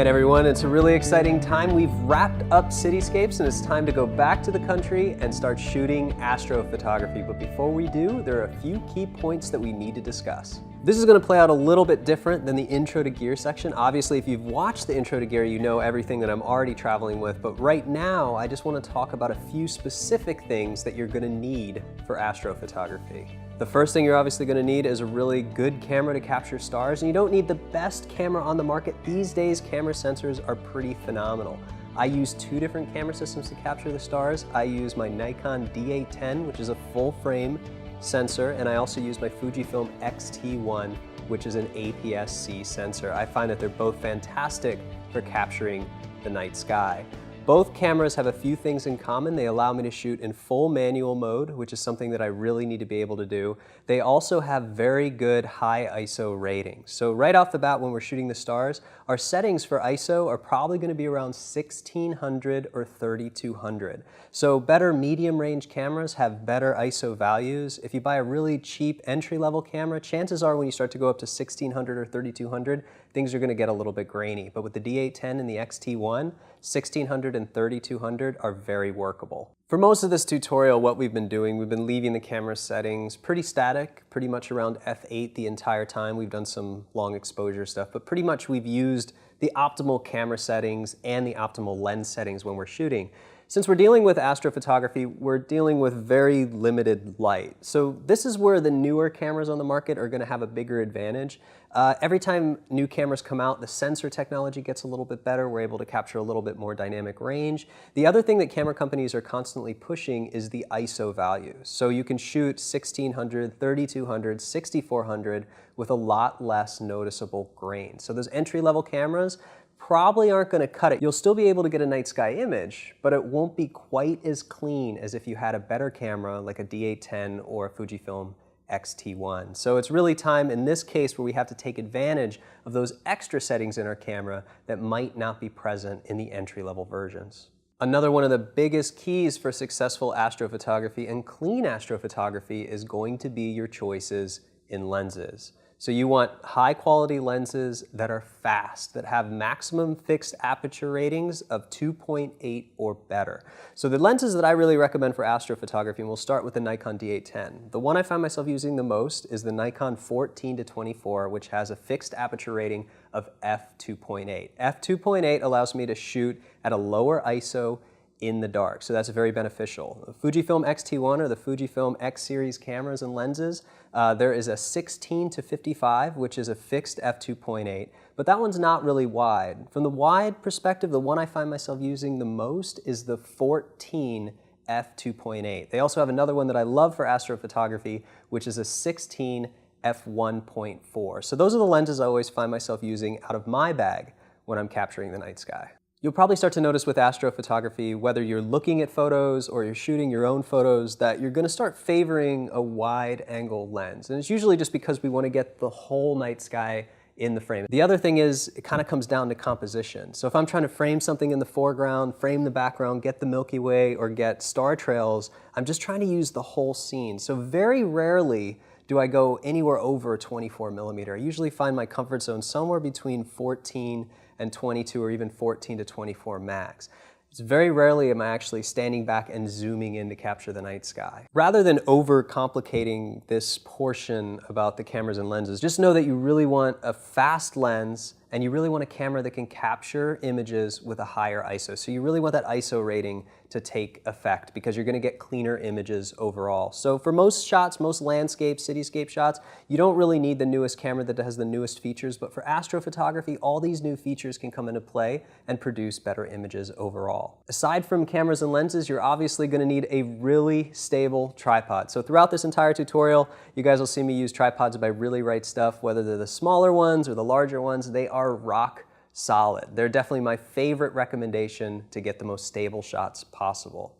right, everyone, it's a really exciting time. We've wrapped up cityscapes and it's time to go back to the country and start shooting astrophotography. But before we do, there are a few key points that we need to discuss. This is going to play out a little bit different than the intro to gear section. Obviously, if you've watched the intro to gear, you know everything that I'm already traveling with. But right now, I just want to talk about a few specific things that you're going to need for astrophotography. The first thing you're obviously going to need is a really good camera to capture stars, and you don't need the best camera on the market. These days, camera sensors are pretty phenomenal. I use two different camera systems to capture the stars. I use my Nikon D810, which is a full-frame sensor, and I also use my Fujifilm X-T1, which is an APS-C sensor. I find that they're both fantastic for capturing the night sky. Both cameras have a few things in common. They allow me to shoot in full manual mode, which is something that I really need to be able to do. They also have very good high ISO ratings. So right off the bat, when we're shooting the stars, our settings for ISO are probably going to be around 1600 or 3200. So better medium range cameras have better ISO values. If you buy a really cheap entry-level camera, chances are when you start to go up to 1600 or 3200, things are going to get a little bit grainy. But with the D810 and the X-T1, 1600 and 3200 are very workable. For most of this tutorial, what we've been doing, we've been leaving the camera settings pretty static, pretty much around f8 the entire time. We've done some long exposure stuff, but pretty much we've used the optimal camera settings and the optimal lens settings when we're shooting. Since we're dealing with astrophotography, we're dealing with very limited light. So this is where the newer cameras on the market are going to have a bigger advantage. Every time new cameras come out, the sensor technology gets a little bit better. We're able to capture a little bit more dynamic range. The other thing that camera companies are constantly pushing is the ISO values. So you can shoot 1600, 3200, 6400 with a lot less noticeable grain. So those entry-level cameras probably aren't going to cut it. You'll still be able to get a night sky image, but it won't be quite as clean as if you had a better camera like a D810 or a Fujifilm X-T1. So it's really time in this case where we have to take advantage of those extra settings in our camera that might not be present in the entry-level versions. Another one of the biggest keys for successful astrophotography and clean astrophotography is going to be your choices in lenses. So you want high quality lenses that are fast, that have maximum fixed aperture ratings of 2.8 or better. So the lenses that I really recommend for astrophotography, and we'll start with the Nikon D810. The one I find myself using the most is the Nikon 14-24, which has a fixed aperture rating of f2.8. f2.8 allows me to shoot at a lower ISO in the dark, so that's very beneficial. The Fujifilm X-T1 or the Fujifilm X series cameras and lenses, there is a 16-55, which is a fixed f2.8, but that one's not really wide. From the wide perspective, the one I find myself using the most is the 14 f2.8. They also have another one that I love for astrophotography, which is a 16 f1.4. So those are the lenses I always find myself using out of my bag when I'm capturing the night sky. You'll probably start to notice with astrophotography, whether you're looking at photos or you're shooting your own photos, that you're going to start favoring a wide angle lens. And it's usually just because we want to get the whole night sky in the frame. The other thing is it kind of comes down to composition. So if I'm trying to frame something in the foreground, frame the background, get the Milky Way or get star trails, I'm just trying to use the whole scene. So very rarely do I go anywhere over 24 millimeter. I usually find my comfort zone somewhere between 14 and 22 or even 14 to 24 max. It's very rarely am I actually standing back and zooming in to capture the night sky. Rather than overcomplicating this portion about the cameras and lenses, just know that you really want a fast lens and you really want a camera that can capture images with a higher ISO. So you really want that ISO rating to take effect because you're going to get cleaner images overall. So for most shots, most landscape, cityscape shots, you don't really need the newest camera that has the newest features, but for astrophotography, all these new features can come into play and produce better images overall. Aside from cameras and lenses, you're obviously going to need a really stable tripod. So throughout this entire tutorial, you guys will see me use tripods by Really Right Stuff, whether they're the smaller ones or the larger ones, they are rock solid. They're definitely my favorite recommendation to get the most stable shots possible.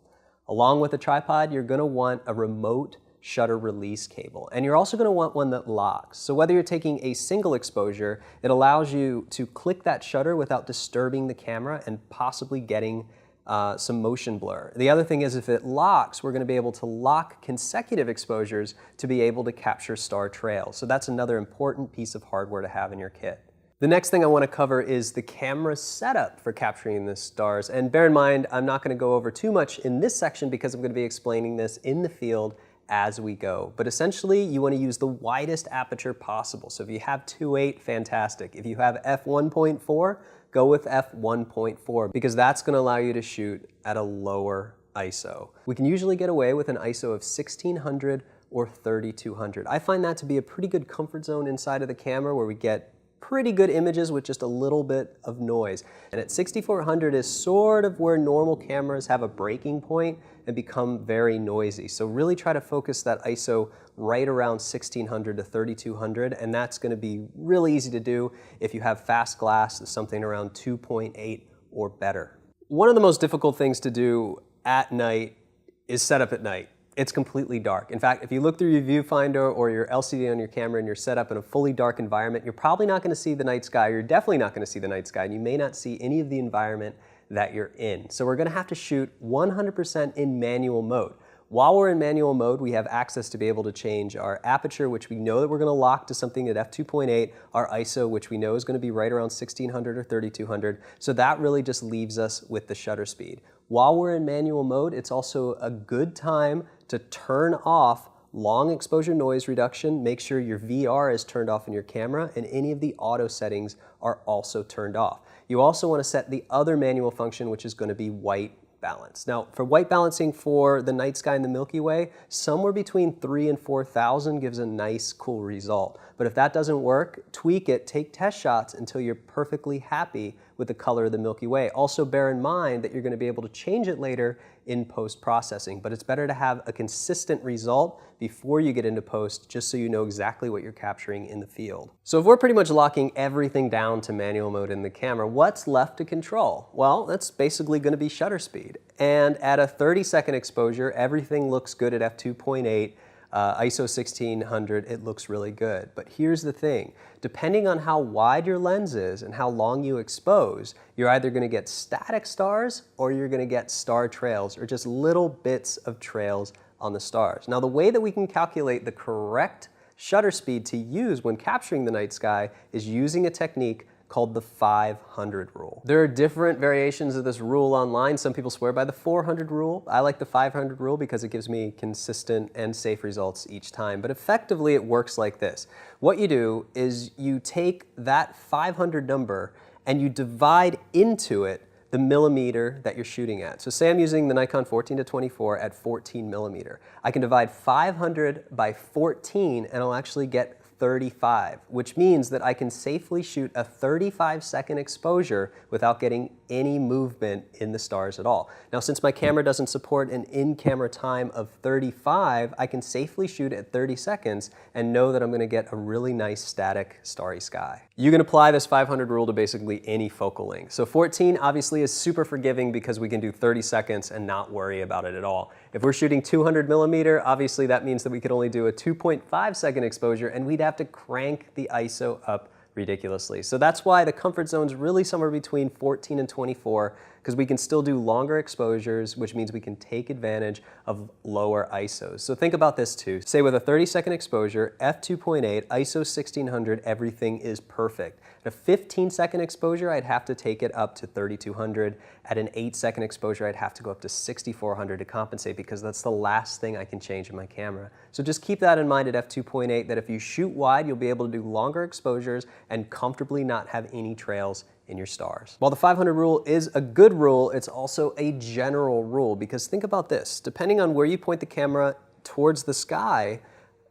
Along with the tripod, you're going to want a remote shutter release cable, and you're also going to want one that locks. So whether you're taking a single exposure, it allows you to click that shutter without disturbing the camera and possibly getting some motion blur. The other thing is if it locks, we're going to be able to lock consecutive exposures to be able to capture star trails. So that's another important piece of hardware to have in your kit. The next thing I want to cover is the camera setup for capturing the stars. And bear in mind, I'm not going to go over too much in this section because I'm going to be explaining this in the field as we go. But essentially, you want to use the widest aperture possible. So if you have 2.8, fantastic. If you have f1.4, go with f1.4 because that's going to allow you to shoot at a lower ISO. We can usually get away with an ISO of 1600 or 3200. I find that to be a pretty good comfort zone inside of the camera where we get pretty good images with just a little bit of noise. And at 6400 is sort of where normal cameras have a breaking point and become very noisy. So really try to focus that ISO right around 1600 to 3200, and that's going to be really easy to do if you have fast glass, something around 2.8 or better. One of the most difficult things to do at night is set up at night. It's completely dark. In fact, if you look through your viewfinder or your LCD on your camera and you're set up in a fully dark environment, you're probably not going to see the night sky. You're definitely not going to see the night sky, and you may not see any of the environment that you're in. So we're going to have to shoot 100% in manual mode. While we're in manual mode, we have access to be able to change our aperture, which we know that we're going to lock to something at f2.8, our ISO, which we know is going to be right around 1600 or 3200. So that really just leaves us with the shutter speed. While we're in manual mode, it's also a good time to turn off long exposure noise reduction. Make sure your VR is turned off in your camera and any of the auto settings are also turned off. You also want to set the other manual function, which is going to be white balance. Now, for white balancing for the night sky in the Milky Way, somewhere between 3,000 and 4,000 gives a nice, cool result. But if that doesn't work, tweak it, take test shots until you're perfectly happy with the color of the Milky Way. Also bear in mind that you're going to be able to change it later in post-processing, but it's better to have a consistent result before you get into post, just so you know exactly what you're capturing in the field. So if we're pretty much locking everything down to manual mode in the camera, what's left to control? Well, that's basically going to be shutter speed. And at a 30-second exposure, everything looks good at f2.8. ISO 1600, it looks really good. But here's the thing, depending on how wide your lens is and how long you expose, you're either going to get static stars or you're going to get star trails, or just little bits of trails on the stars. Now, the way that we can calculate the correct shutter speed to use when capturing the night sky is using a technique called the 500 rule. There are different variations of this rule online. Some people swear by the 400 rule. I like the 500 rule because it gives me consistent and safe results each time. But effectively, it works like this. What you do is you take that 500 number and you divide into it the millimeter that you're shooting at. So say I'm using the Nikon 14-24 at 14 millimeter. I can divide 500 by 14 and I'll actually get 35, which means that I can safely shoot a 35-second exposure without getting any movement in the stars at all. Now, since my camera doesn't support an in-camera time of 35, I can safely shoot at 30 seconds and know that I'm going to get a really nice static starry sky. You can apply this 500 rule to basically any focal length. So 14 obviously is super forgiving because we can do 30 seconds and not worry about it at all. If we're shooting 200 millimeter, obviously that means that we could only do a 2.5 second exposure and we'd have to crank the ISO up ridiculously. So that's why the comfort zone is really somewhere between 14 and 24, because we can still do longer exposures, which means we can take advantage of lower ISOs. So think about this too. Say with a 30-second exposure, f2.8, ISO 1600, everything is perfect. At a 15-second exposure, I'd have to take it up to 3200. At an 8-second exposure, I'd have to go up to 6400 to compensate, because that's the last thing I can change in my camera. So just keep that in mind at f2.8, that if you shoot wide, you'll be able to do longer exposures and comfortably not have any trails in your stars. While the 500 rule is a good rule, it's also a general rule, because think about this. Depending on where you point the camera towards the sky,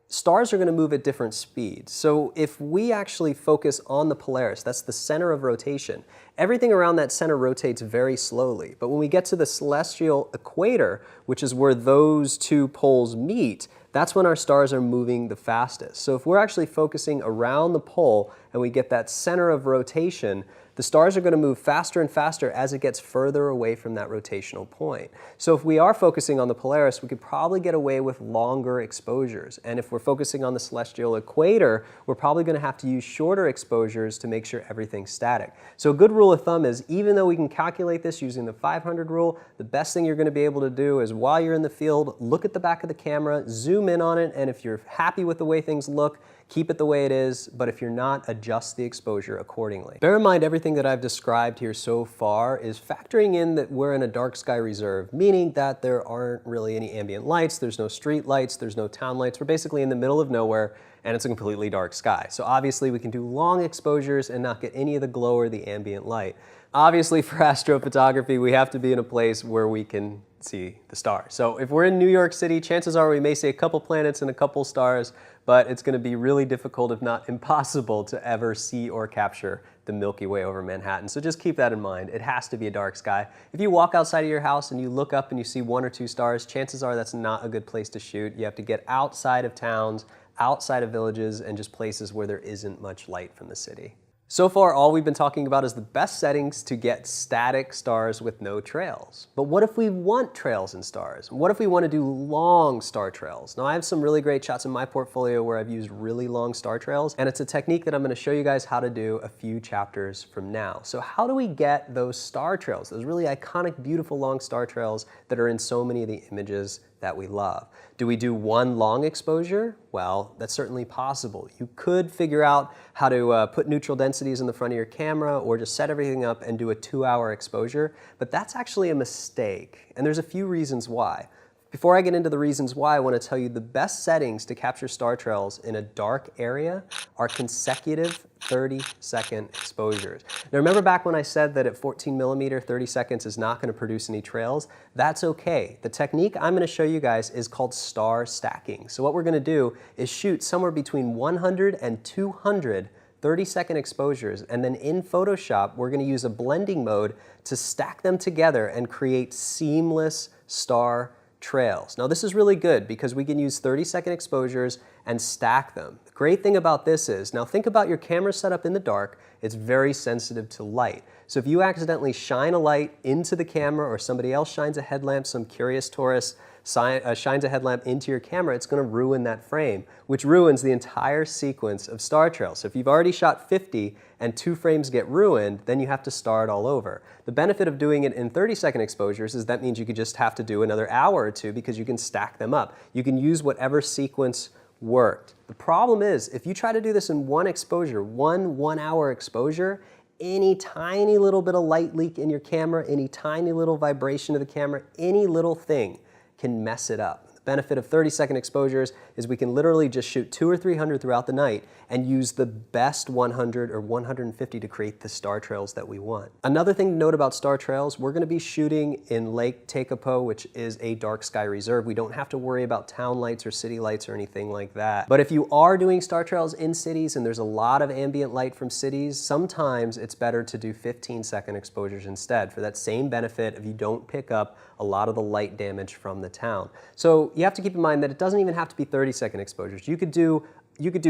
stars are going to move at different speeds. So if we actually focus on the Polaris, that's the center of rotation, everything around that center rotates very slowly. But when we get to the celestial equator, which is where those two poles meet, that's when our stars are moving the fastest. So if we're actually focusing around the pole and we get that center of rotation, the stars are going to move faster and faster as it gets further away from that rotational point. So if we are focusing on the Polaris, we could probably get away with longer exposures. And if we're focusing on the celestial equator, we're probably going to have to use shorter exposures to make sure everything's static. So a good rule of thumb is, even though we can calculate this using the 500 rule, the best thing you're going to be able to do is, while you're in the field, look at the back of the camera, zoom in on it, and if you're happy with the way things look, keep it the way it is, but if you're not, adjust the exposure accordingly. Bear in mind everything that I've described here so far is factoring in that we're in a dark sky reserve, meaning that there aren't really any ambient lights, there's no street lights, there's no town lights. We're basically in the middle of nowhere and it's a completely dark sky. So obviously we can do long exposures and not get any of the glow or the ambient light. Obviously for astrophotography, we have to be in a place where we can see the stars. So if we're in New York City, chances are we may see a couple planets and a couple stars, but it's going to be really difficult, if not impossible, to ever see or capture the Milky Way over Manhattan. So just keep that in mind. It has to be a dark sky. If you walk outside of your house and you look up and you see 1 or 2 stars, chances are that's not a good place to shoot. You have to get outside of towns, outside of villages, and just places where there isn't much light from the city. So far, all we've been talking about is the best settings to get static stars with no trails. But what if we want trails and stars? What if we want to do long star trails? Now, I have some really great shots in my portfolio where I've used really long star trails, and it's a technique that I'm going to show you guys how to do a few chapters from now. So how do we get those star trails, those really iconic, beautiful long star trails that are in so many of the images that we love? Do we do one long exposure? Well, that's certainly possible. You could figure out how to put neutral densities in the front of your camera or just set everything up and do a 2-hour exposure, but that's actually a mistake, and there's a few reasons why. Before I get into the reasons why, I want to tell you the best settings to capture star trails in a dark area are consecutive 30-second exposures. Now remember back when I said that at 14mm, 30 seconds is not going to produce any trails? That's okay. The technique I'm going to show you guys is called star stacking. So what we're going to do is shoot somewhere between 100 and 200 30-second exposures, and then in Photoshop, we're going to use a blending mode to stack them together and create seamless star trails. Now this is really good because we can use 30-second exposures and stack them. The great thing about this is, now think about your camera setup in the dark, it's very sensitive to light. So if you accidentally shine a light into the camera or somebody else shines a headlamp, some curious tourist shines a headlamp into your camera, it's going to ruin that frame, which ruins the entire sequence of star trails. So if you've already shot 50 and 2 frames get ruined, then you have to start all over. The benefit of doing it in 30-second exposures is that means you could just have to do another hour or 2 because you can stack them up. You can use whatever sequence worked. The problem is, if you try to do this in one exposure, one hour exposure, any tiny little bit of light leak in your camera, any tiny little vibration of the camera, any little thing can mess it up. The benefit of 30-second exposures is we can literally just shoot 200 or 300 throughout the night and use the best 100 or 150 to create the star trails that we want. Another thing to note about star trails, we're going to be shooting in Lake Tekapo, which is a dark sky reserve. We don't have to worry about town lights or city lights or anything like that. But if you are doing star trails in cities and there's a lot of ambient light from cities, sometimes it's better to do 15-second exposures instead for that same benefit if you don't pick up a lot of the light damage from the town. So you have to keep in mind that it doesn't even have to be 30-second exposures. You could do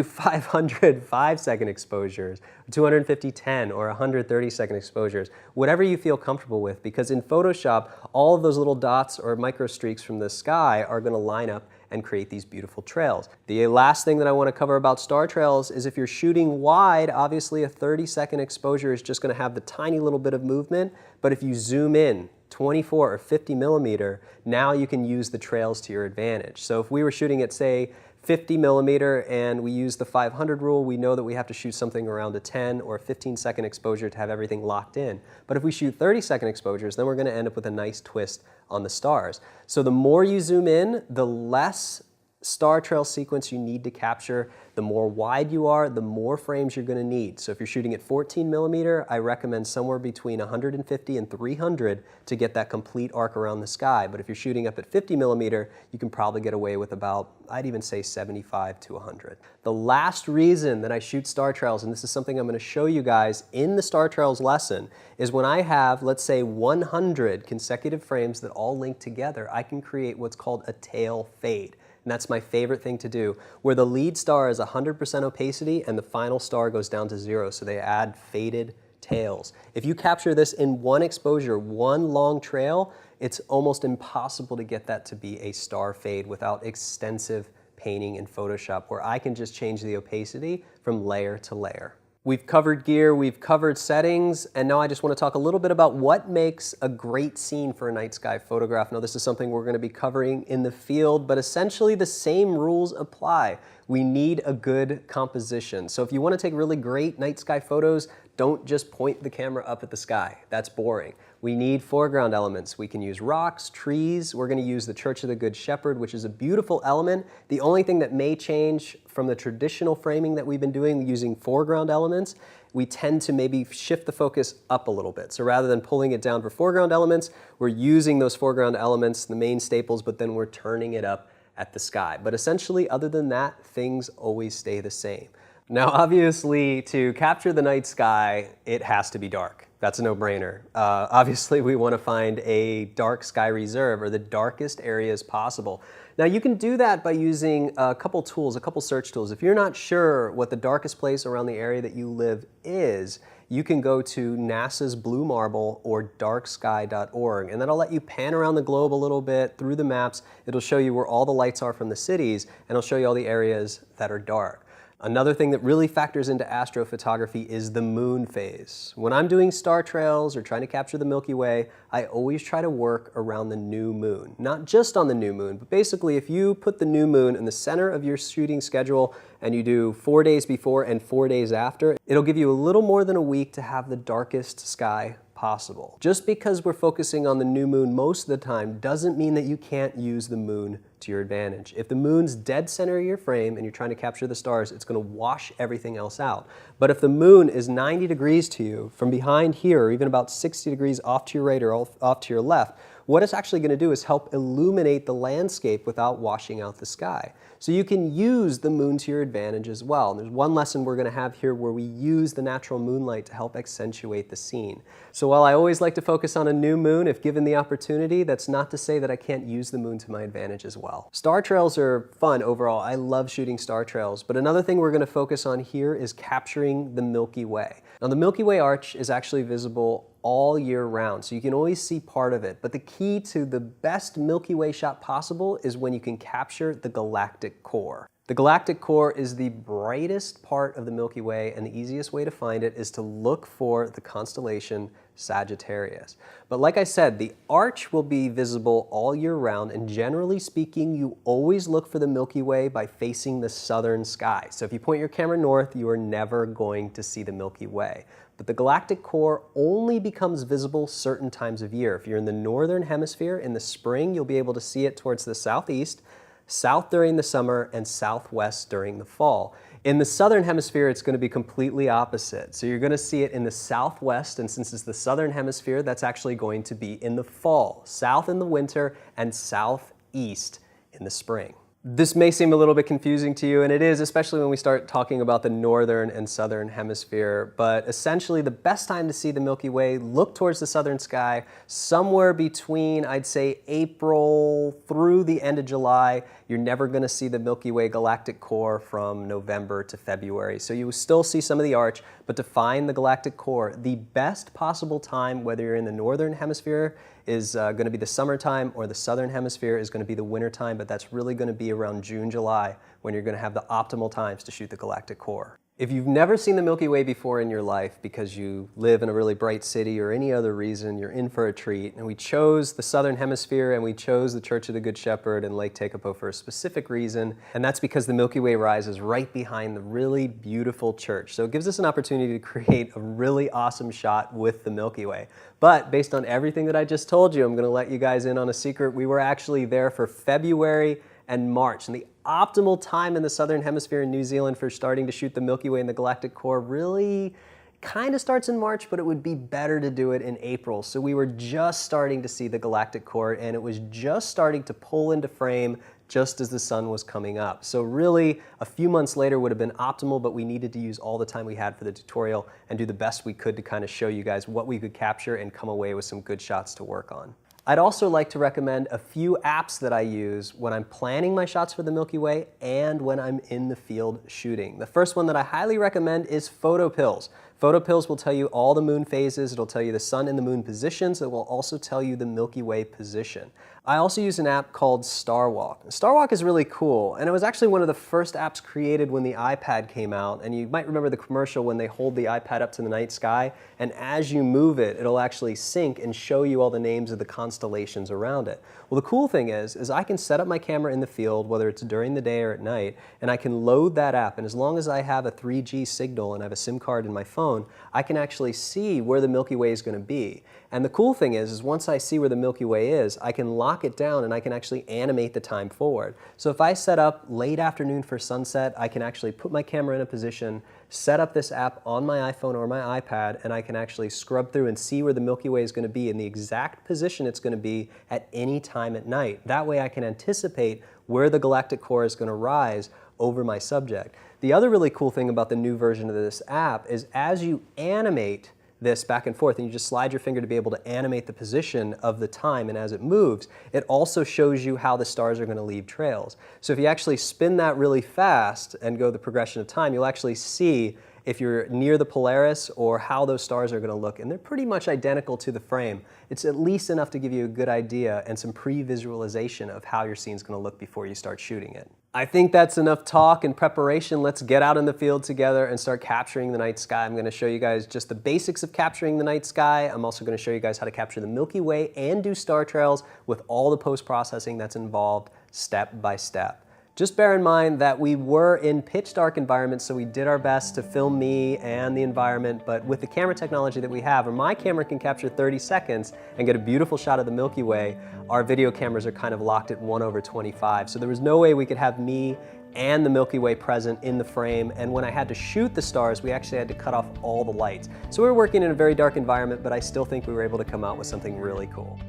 500 5-second exposures, 250 10, or 100 30-second exposures, whatever you feel comfortable with, because in Photoshop, all of those little dots or micro streaks from the sky are going to line up and create these beautiful trails. The last thing that I want to cover about star trails is if you're shooting wide, obviously a 30-second exposure is just going to have the tiny little bit of movement, but if you zoom in 24 or 50mm, now you can use the trails to your advantage. So if we were shooting at, say, 50mm and we use the 500 rule, we know that we have to shoot something around a 10 or a 15-second exposure to have everything locked in. But if we shoot 30-second exposures, then we're going to end up with a nice twist on the stars. So the more you zoom in, the less star trail sequence you need to capture. The more wide you are, the more frames you're going to need. So if you're shooting at 14mm, I recommend somewhere between 150 and 300 to get that complete arc around the sky. But if you're shooting up at 50mm, you can probably get away with about, I'd even say 75 to 100. The last reason that I shoot star trails, and this is something I'm going to show you guys in the star trails lesson, is when I have, let's say, 100 consecutive frames that all link together, I can create what's called a tail fade. And that's my favorite thing to do, where the lead star is 100% opacity and the final star goes down to 0, so they add faded tails. If you capture this in one exposure, one long trail, it's almost impossible to get that to be a star fade without extensive painting in Photoshop, where I can just change the opacity from layer to layer. We've covered gear, we've covered settings, and now I just want to talk a little bit about what makes a great scene for a night sky photograph. Now, this is something we're going to be covering in the field, but essentially the same rules apply. We need a good composition. So if you want to take really great night sky photos, don't just point the camera up at the sky. That's boring. We need foreground elements. We can use rocks, trees. We're going to use the Church of the Good Shepherd, which is a beautiful element. The only thing that may change from the traditional framing that we've been doing using foreground elements, we tend to maybe shift the focus up a little bit. So rather than pulling it down for foreground elements, we're using those foreground elements, the main staples, but then we're turning it up at the sky. But essentially, other than that, things always stay the same. Now, obviously, to capture the night sky, it has to be dark. That's a no-brainer. Obviously, we want to find a dark sky reserve, or the darkest areas possible. Now, you can do that by using a couple tools, a couple search tools. If you're not sure what the darkest place around the area that you live is, you can go to NASA's Blue Marble or darksky.org, and that'll let you pan around the globe a little bit through the maps. It'll show you where all the lights are from the cities, and it'll show you all the areas that are dark. Another thing that really factors into astrophotography is the moon phase. When I'm doing star trails or trying to capture the Milky Way, I always try to work around the new moon. Not just on the new moon, but basically if you put the new moon in the center of your shooting schedule and you do 4 days before and 4 days after, it'll give you a little more than a week to have the darkest sky possible. Just because we're focusing on the new moon most of the time doesn't mean that you can't use the moon to your advantage. If the moon's dead center of your frame and you're trying to capture the stars, it's going to wash everything else out. But if the moon is 90 degrees to you from behind here, or even about 60 degrees off to your right or off to your left, what it's actually going to do is help illuminate the landscape without washing out the sky. So you can use the moon to your advantage as well. And there's one lesson we're going to have here where we use the natural moonlight to help accentuate the scene. So while I always like to focus on a new moon, if given the opportunity, that's not to say that I can't use the moon to my advantage as well. Star trails are fun overall. I love shooting star trails. But another thing we're going to focus on here is capturing the Milky Way. Now, the Milky Way arch is actually visible all year round, so you can always see part of it. But the key to the best Milky Way shot possible is when you can capture the galactic core. The galactic core is the brightest part of the Milky Way, and the easiest way to find it is to look for the constellation Sagittarius. But like I said, the arch will be visible all year round, and generally speaking, you always look for the Milky Way by facing the southern sky. So if you point your camera north, you are never going to see the Milky Way. But the galactic core only becomes visible certain times of year. If you're in the northern hemisphere, in the spring, you'll be able to see it towards the southeast, south during the summer, and southwest during the fall. In the southern hemisphere, it's going to be completely opposite. So you're going to see it in the southwest, and since it's the southern hemisphere, that's actually going to be in the fall, south in the winter, and southeast in the spring. This may seem a little bit confusing to you, and it is, especially when we start talking about the northern and southern hemisphere, but essentially the best time to see the Milky Way, look towards the southern sky, somewhere between, I'd say, April through the end of July. You're never going to see the Milky Way galactic core from November to February. So you will still see some of the arch, but to find the galactic core, the best possible time, whether you're in the northern hemisphere, is going to be the summertime, or the southern hemisphere is going to be the wintertime, but that's really going to be around June, July, when you're going to have the optimal times to shoot the galactic core. If you've never seen the Milky Way before in your life because you live in a really bright city or any other reason, you're in for a treat. And we chose the southern hemisphere, and we chose the Church of the Good Shepherd and Lake Tekapo for a specific reason, and that's because the Milky Way rises right behind the really beautiful church. So it gives us an opportunity to create a really awesome shot with the Milky Way. But based on everything that I just told you, I'm going to let you guys in on a secret. We were actually there for February and March, and the optimal time in the southern hemisphere in New Zealand for starting to shoot the Milky Way and the galactic core really kind of starts in March, but it would be better to do it in April. So we were just starting to see the galactic core, and it was just starting to pull into frame just as the sun was coming up. So really, a few months later would have been optimal, but we needed to use all the time we had for the tutorial and do the best we could to kind of show you guys what we could capture and come away with some good shots to work on. I'd also like to recommend a few apps that I use when I'm planning my shots for the Milky Way and when I'm in the field shooting. The first one that I highly recommend is PhotoPills. PhotoPills will tell you all the moon phases, it'll tell you the sun and the moon positions, it will also tell you the Milky Way position. I also use an app called Starwalk. Starwalk is really cool, and it was actually one of the first apps created when the iPad came out, and you might remember the commercial when they hold the iPad up to the night sky, and as you move it, it'll actually sync and show you all the names of the constellations around it. Well, the cool thing is I can set up my camera in the field, whether it's during the day or at night, and I can load that app, and as long as I have a 3G signal and I have a SIM card in my phone, I can actually see where the Milky Way is going to be. And the cool thing is once I see where the Milky Way is, I can lock it down and I can actually animate the time forward. So if I set up late afternoon for sunset, I can actually put my camera in a position, set up this app on my iPhone or my iPad, and I can actually scrub through and see where the Milky Way is going to be in the exact position it's going to be at any time at night. That way I can anticipate where the galactic core is going to rise over my subject. The other really cool thing about the new version of this app is as you animate this back and forth, and you just slide your finger to be able to animate the position of the time, and as it moves, it also shows you how the stars are going to leave trails. So if you actually spin that really fast and go the progression of time, you'll actually see if you're near the Polaris or how those stars are going to look, and they're pretty much identical to the frame. It's at least enough to give you a good idea and some pre-visualization of how your scene's going to look before you start shooting it. I think that's enough talk and preparation. Let's get out in the field together and start capturing the night sky. I'm going to show you guys just the basics of capturing the night sky. I'm also going to show you guys how to capture the Milky Way and do star trails with all the post-processing that's involved step by step. Just bear in mind that we were in pitch dark environments, so we did our best to film me and the environment, but with the camera technology that we have, where my camera can capture 30 seconds and get a beautiful shot of the Milky Way, our video cameras are kind of locked at 1/25. So there was no way we could have me and the Milky Way present in the frame, and when I had to shoot the stars, we actually had to cut off all the lights. So we were working in a very dark environment, but I still think we were able to come out with something really cool.